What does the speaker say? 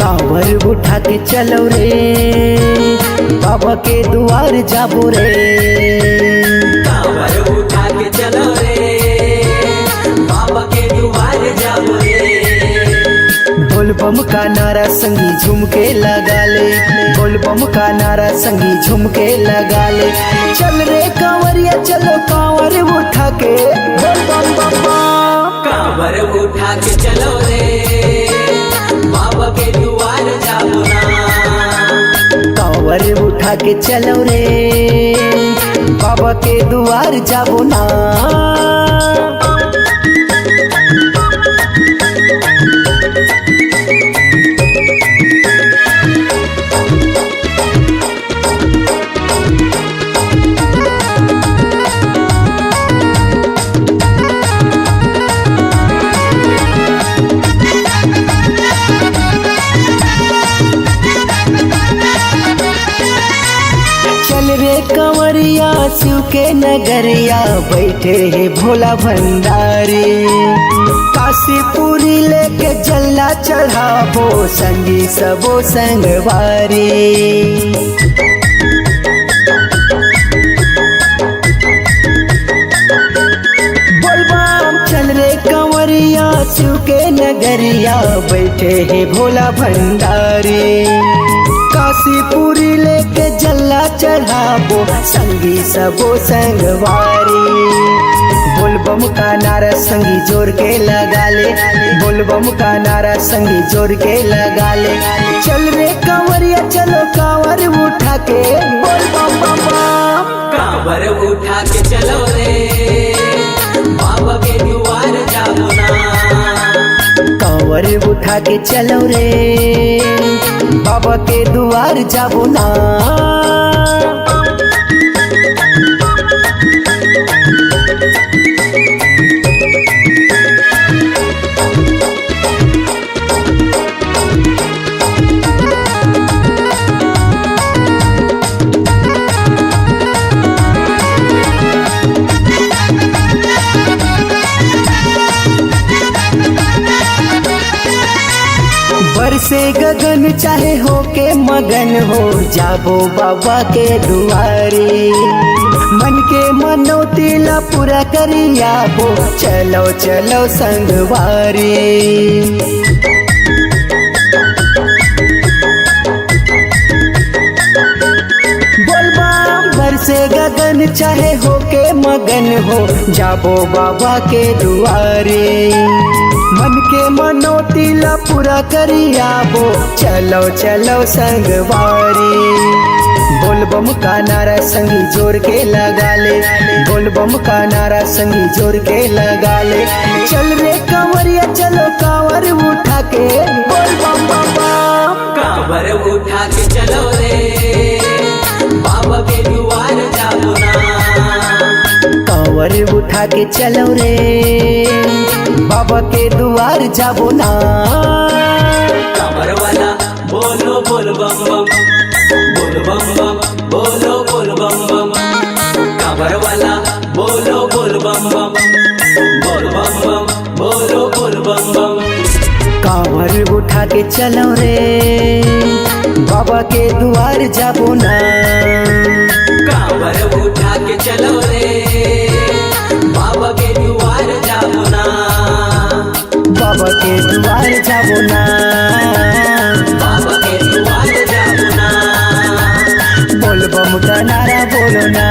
कांवर उठा के चलो रे बाबा के द्वार जाबो रे। कांवर उठा के चलो रे बाबा के द्वार जाबो रे। बोल बम का नारा संगी झूम के लगा ले, बोल बम का नारा संगी झूम के लगा ले। चल रे कांवरिया चलो कांवर उठा के बोल बम बम बम। कांवर उठा के चलो रे बाबा के द्वार जाबो ना। कांवर उठा के चलो रे बाबा के द्वार जाबो ना। कंवरिया शिव के नगरिया बैठे है भोला भंडारी। काशीपुरी लेके जल्ला चढ़ाबो संगी सबो संगवारी। बोल बम चल रे कंवरिया शिव के नगरिया बैठे है भोला भंडारी। काशीपुरी लेके जल्ला चढ़ाबो संगी सबो संगवारी। बोल बम का नारा संगी जोर के लगा ले, बोल बम का नारा संगी जोर के लगा ले। चल रे कांवरिया चलो कांवर उठा के बोल बम बम बम। कांवर उठा के चलो रे बाबा के द्वार जाबो ना। कांवर उठा के चलो रे बाबा के द्वार जाबो ना। बरसे गगन चाहे हो के मगन हो जाबो बाबा के दुआरे। मन के मनौती ला पूरा करियाबो चलो चलो संगवारी। बोल बम बरसे गगन चाहे हो के मगन हो जाबो बाबा के दुआरे। मन के मनौती ला पूरा करियाबो चलो चलो संगवारी। बोल बम का नारा संगी जोर के लगा ले, बोल बम का नारा संगी जोर के लगा ले। चल रे कांवरिया चलो कांवर उठा के बोल बम बम बम। कांवर उठा के चलो रे बाबा के द्वार जाबो ना। कांवर उठा के चलो रे बाबा के द्वार जाबो ना। कांवर वाला बोलो बोल बम बम, बोल बम बम बोलो बोल बम बम। कांवर वाला बोलो बोल बम बम, बोल बम बम बोलो बोल बम बम। कांवर उठा के चलो रे बाबा के द्वार जाबो ना। कांवर उठा के चलो रे बाबा के द्वार जाबो ना। बाबा के द्वार जाबो ना। बाबा के द्वार जाबो ना। बोल बम का नारा बोलो ना।